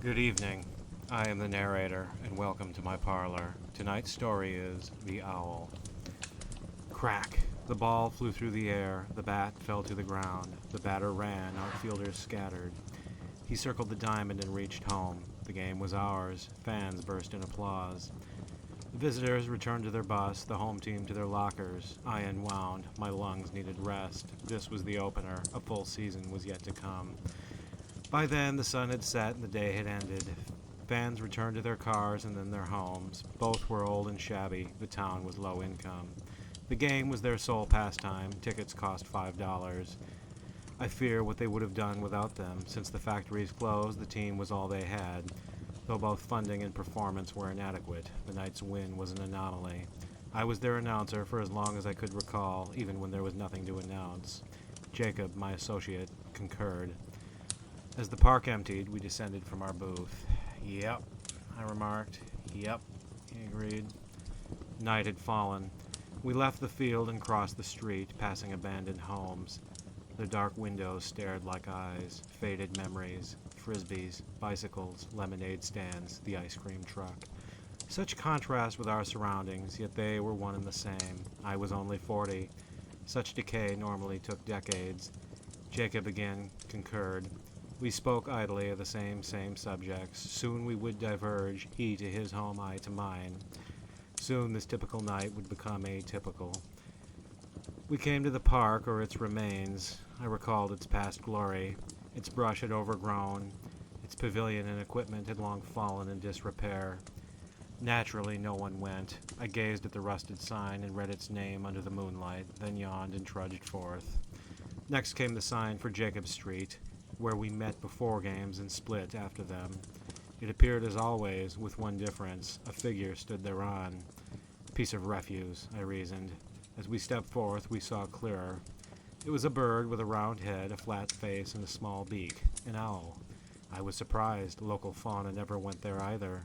Good evening. I am the narrator, and welcome to my parlor. Tonight's story is The Owl. Crack! The ball flew through the air. The bat fell to the ground. The batter ran. Outfielders scattered. He circled the diamond and reached home. The game was ours. Fans burst in applause. The visitors returned to their bus, the home team to their lockers. I unwound. My lungs needed rest. This was the opener. A full season was yet to come. By then, the sun had set and the day had ended. Fans returned to their cars and then their homes. Both were old and shabby. The town was low income. The game was their sole pastime. Tickets cost $5. I fear what they would have done without them. Since the factories closed, the team was all they had. Though both funding and performance were inadequate, the night's win was an anomaly. I was their announcer for as long as I could recall, even when there was nothing to announce. Jacob, my associate, concurred. As the park emptied, we descended from our booth. "Yep," I remarked. "Yep," he agreed. Night had fallen. We left the field and crossed the street, passing abandoned homes. Their dark windows stared like eyes, faded memories, frisbees, bicycles, lemonade stands, the ice cream truck. Such contrast with our surroundings, yet they were one and the same. I was only 40. Such decay normally took decades. Jacob again concurred. We spoke idly of the same subjects. Soon we would diverge, he to his home, I to mine. Soon this typical night would become atypical. We came to the park, or its remains. I recalled its past glory. Its brush had overgrown. Its pavilion and equipment had long fallen in disrepair. Naturally, no one went. I gazed at the rusted sign and read its name under the moonlight, then yawned and trudged forth. Next came the sign for Jacob Street, where we met before games and split after them. It appeared as always, with one difference. A figure stood thereon. A piece of refuse, I reasoned. As we stepped forth, we saw clearer. It was a bird with a round head, a flat face, and a small beak. An owl. I was surprised. Local fauna never went there either.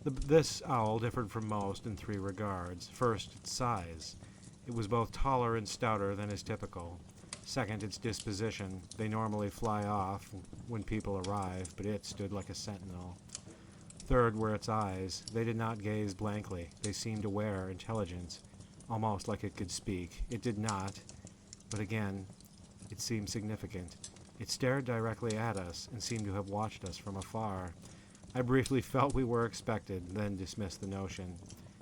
This owl differed from most in three regards. First, its size. It was both taller and stouter than is typical. Second, its disposition. They normally fly off when people arrive, but it stood like a sentinel. Third were its eyes. They did not gaze blankly. They seemed aware, intelligent, almost like it could speak. It did not, but again, it seemed significant. It stared directly at us and seemed to have watched us from afar. I briefly felt we were expected, then dismissed the notion.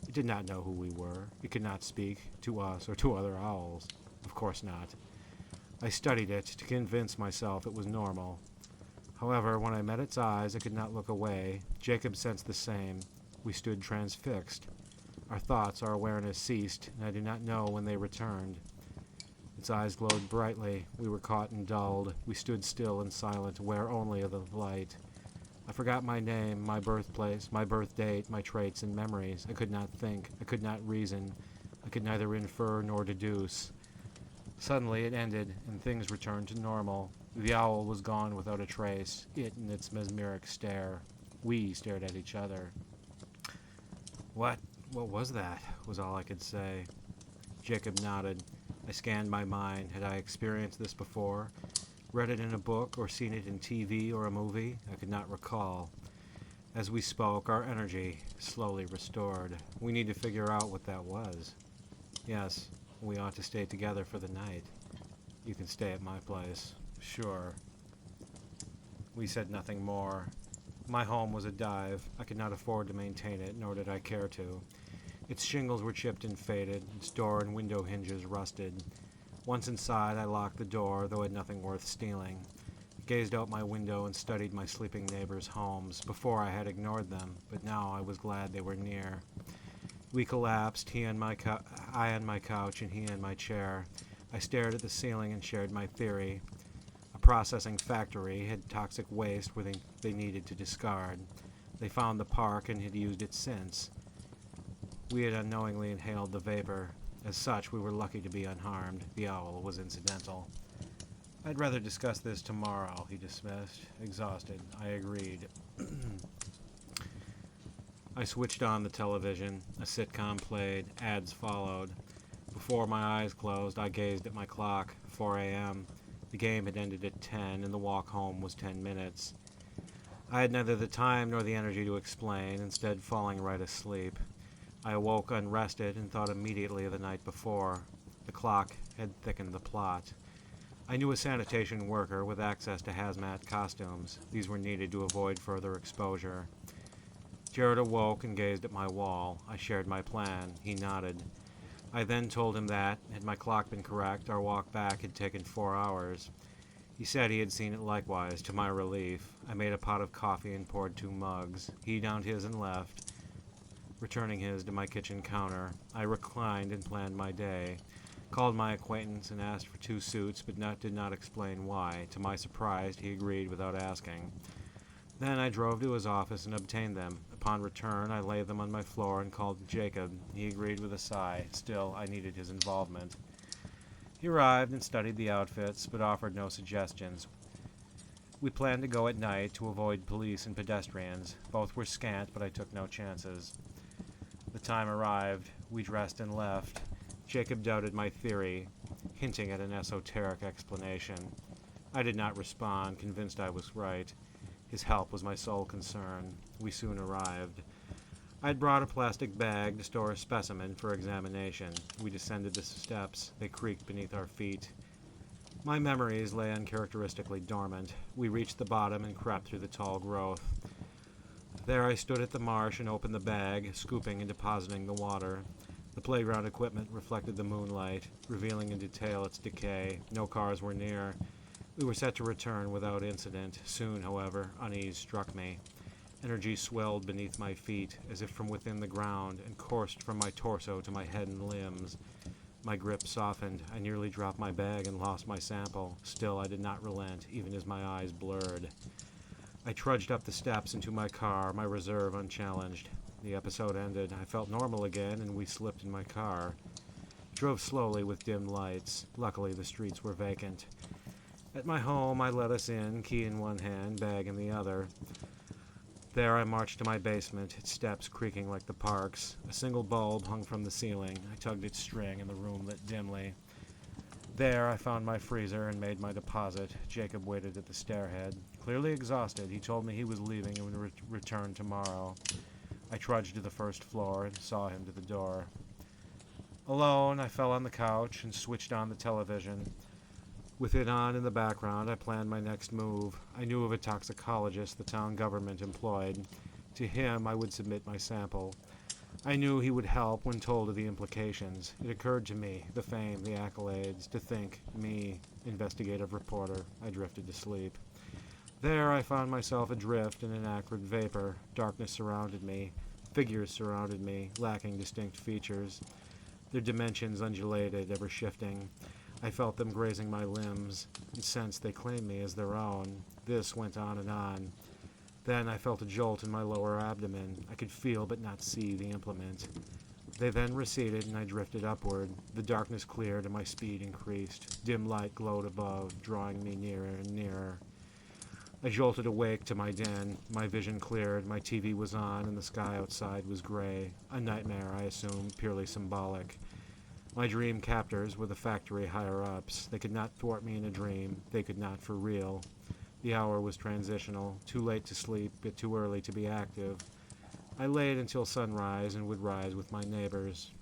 It did not know who we were. It could not speak to us or to other owls. Of course not. I studied it to convince myself it was normal. However, when I met its eyes, I could not look away. Jacob sensed the same. We stood transfixed. Our thoughts, our awareness ceased, and I do not know when they returned. Its eyes glowed brightly. We were caught and dulled. We stood still and silent, aware only of the light. I forgot my name, my birthplace, my birth date, my traits and memories. I could not think. I could not reason. I could neither infer nor deduce. Suddenly it ended, and things returned to normal. The owl was gone without a trace, it and its mesmeric stare. We stared at each other. What was that?" was all I could say. Jacob nodded. I scanned my mind. Had I experienced this before? Read it in a book, or seen it in TV or a movie? I could not recall. As we spoke, our energy slowly restored. We need to figure out what that was. Yes. We ought to stay together for the night. You can stay at my place. Sure. We said nothing more. My home was a dive. I could not afford to maintain it, nor did I care to. Its shingles were chipped and faded, its door and window hinges rusted. Once inside, I locked the door, though it had nothing worth stealing. I gazed out my window and studied my sleeping neighbors' homes. Before I had ignored them, but now I was glad they were near. We collapsed, I on my couch and he in my chair. I stared at the ceiling and shared my theory. A processing factory had toxic waste where they needed to discard. They found the park and had used it since. We had unknowingly inhaled the vapor. As such, we were lucky to be unharmed. The owl was incidental. "I'd rather discuss this tomorrow," he dismissed. Exhausted, I agreed. I switched on the television. A sitcom played. Ads followed. Before my eyes closed, I gazed at my clock. 4 a.m. The game had ended at 10, and the walk home was 10 minutes. I had neither the time nor the energy to explain, instead falling right asleep. I awoke unrested and thought immediately of the night before. The clock had thickened the plot. I knew a sanitation worker with access to hazmat costumes. These were needed to avoid further exposure. Jared awoke and gazed at my wall. I shared my plan. He nodded. I then told him that, had my clock been correct, our walk back had taken 4 hours. He said he had seen it likewise. To my relief, I made a pot of coffee and poured 2 mugs. He downed his and left, returning his to my kitchen counter. I reclined and planned my day. Called my acquaintance and asked for 2 suits, but did not explain why. To my surprise, he agreed without asking. Then I drove to his office and obtained them. Upon return, I laid them on my floor and called Jacob. He agreed with a sigh. Still, I needed his involvement. He arrived and studied the outfits, but offered no suggestions. We planned to go at night to avoid police and pedestrians. Both were scant, but I took no chances. The time arrived. We dressed and left. Jacob doubted my theory, hinting at an esoteric explanation. I did not respond, convinced I was right. His help was my sole concern. We soon arrived. I had brought a plastic bag to store a specimen for examination. We descended the steps. They creaked beneath our feet. My memories lay uncharacteristically dormant. We reached the bottom and crept through the tall growth. There I stood at the marsh and opened the bag, scooping and depositing the water. The playground equipment reflected the moonlight, revealing in detail its decay. No cars were near. We were set to return without incident. Soon, however, unease struck me. Energy swelled beneath my feet, as if from within the ground, and coursed from my torso to my head and limbs. My grip softened. I nearly dropped my bag and lost my sample. Still, I did not relent, even as my eyes blurred. I trudged up the steps into my car, my reserve unchallenged. The episode ended. I felt normal again, and we slipped in my car. Drove slowly with dim lights. Luckily, the streets were vacant. At my home, I let us in, key in one hand, bag in the other. There I marched to my basement, its steps creaking like the park's. A single bulb hung from the ceiling. I tugged its string, and the room lit dimly. There I found my freezer and made my deposit. Jacob waited at the stairhead. Clearly exhausted, he told me he was leaving and would return tomorrow. I trudged to the first floor and saw him to the door. Alone, I fell on the couch and switched on the television. With it on in the background, I planned my next move. I knew of a toxicologist the town government employed. To him, I would submit my sample. I knew he would help when told of the implications. It occurred to me, the fame, the accolades, to think, me, investigative reporter. I drifted to sleep. There I found myself adrift in an acrid vapor. Darkness surrounded me. Figures surrounded me, lacking distinct features. Their dimensions undulated, ever shifting. I felt them grazing my limbs, and sensed they claimed me as their own. This went on and on. Then I felt a jolt in my lower abdomen. I could feel but not see the implement. They then receded, and I drifted upward. The darkness cleared, and my speed increased. Dim light glowed above, drawing me nearer and nearer. I jolted awake to my den. My vision cleared, my TV was on, and the sky outside was gray. A nightmare, I assumed, purely symbolic. My dream captors were the factory higher-ups. They could not thwart me in a dream. They could not for real. The hour was transitional, too late to sleep, but too early to be active. I laid until sunrise and would rise with my neighbors.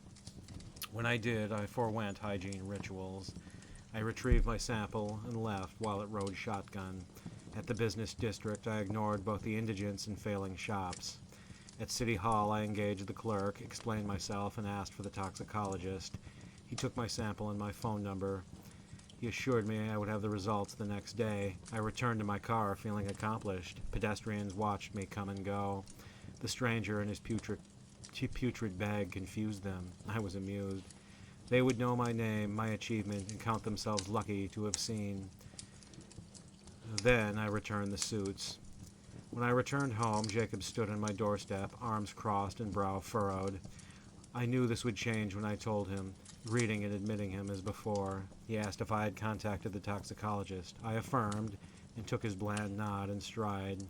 When I did, I forewent hygiene rituals. I retrieved my sample and left while it rode shotgun. At the business district, I ignored both the indigents and failing shops. At City Hall, I engaged the clerk, explained myself, and asked for the toxicologist. He took my sample and my phone number. He assured me I would have the results the next day. I returned to my car, feeling accomplished. Pedestrians watched me come and go. The stranger and his putrid bag confused them. I was amused. They would know my name, my achievement, and count themselves lucky to have seen. Then I returned the suits. When I returned home, Jacob stood on my doorstep, arms crossed and brow furrowed. I knew this would change when I told him, greeting and admitting him as before. He asked if I had contacted the toxicologist. I affirmed, and took his bland nod in stride.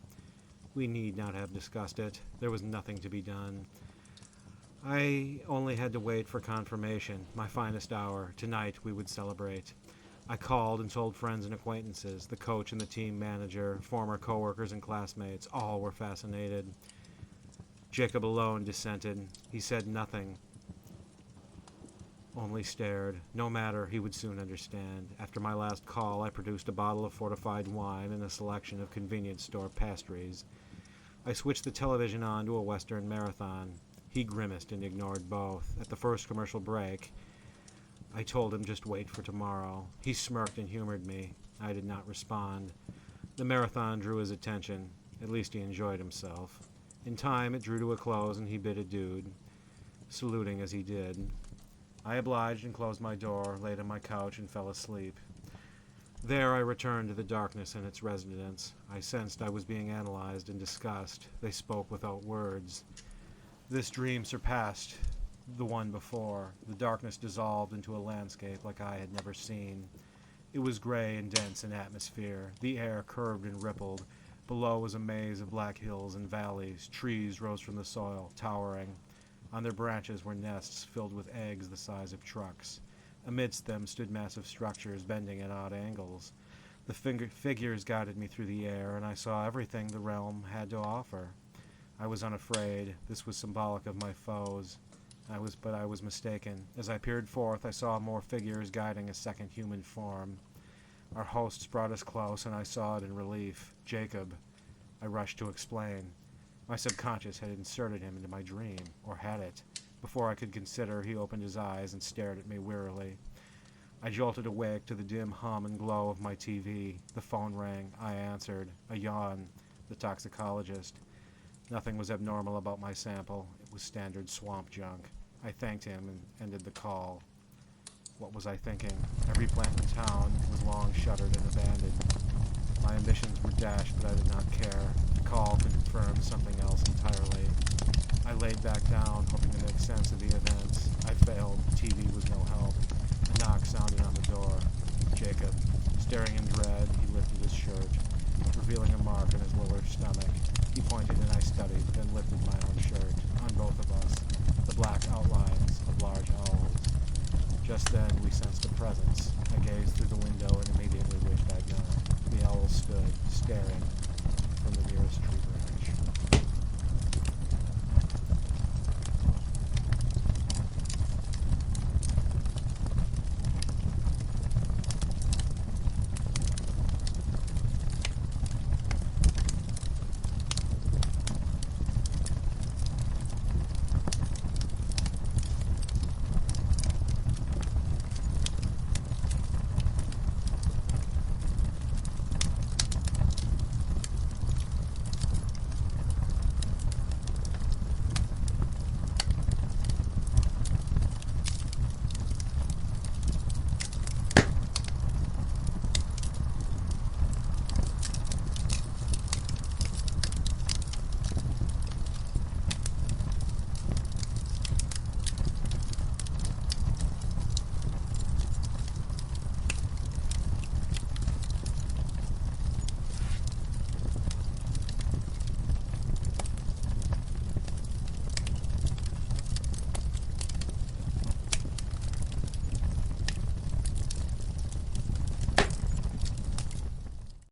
We need not have discussed it. There was nothing to be done. I only had to wait for confirmation, my finest hour. Tonight we would celebrate. I called and told friends and acquaintances, the coach and the team manager, former coworkers and classmates. All were fascinated. Jacob alone dissented. He said nothing, only stared. No matter, he would soon understand. After my last call, I produced a bottle of fortified wine and a selection of convenience store pastries. I switched the television on to a Western marathon. He grimaced and ignored both. At the first commercial break, I told him just wait for tomorrow. He smirked and humored me. I did not respond. The marathon drew his attention. At least he enjoyed himself. In time, it drew to a close and he bid adieu, saluting as he did. I obliged and closed my door, laid on my couch, and fell asleep. There I returned to the darkness and its residents. I sensed I was being analyzed and discussed. They spoke without words. This dream surpassed the one before. The darkness dissolved into a landscape like I had never seen. It was gray and dense in atmosphere. The air curved and rippled. Below was a maze of black hills and valleys. Trees rose from the soil, towering. On their branches were nests filled with eggs the size of trucks. Amidst them stood massive structures bending at odd angles. The figures guided me through the air, and I saw everything the realm had to offer. I was unafraid. This was symbolic of my foes. But I was mistaken. As I peered forth, I saw more figures guiding a second human form. Our hosts brought us close, and I saw it in relief. Jacob. I rushed to explain. My subconscious had inserted him into my dream, or had it. Before I could consider, he opened his eyes and stared at me wearily. I jolted awake to the dim hum and glow of my TV. The phone rang. I answered. A yawn. The toxicologist. Nothing was abnormal about my sample. It was standard swamp junk. I thanked him and ended the call. What was I thinking? Every plant in town was long shuttered and abandoned. My ambitions were dashed, but I did not care. The call confirmed something else entirely. I laid back down, hoping to make sense of the events. I failed. TV was no help. A knock sounded on the door. Jacob. Staring in dread, he lifted his shirt, revealing a mark on his lower stomach. He pointed and I studied, then lifted my own shirt. On both of us, the black outlines of large owls. Just then, we sensed a presence. I gazed through the window and immediately wished I'd gone. The owl stood, staring,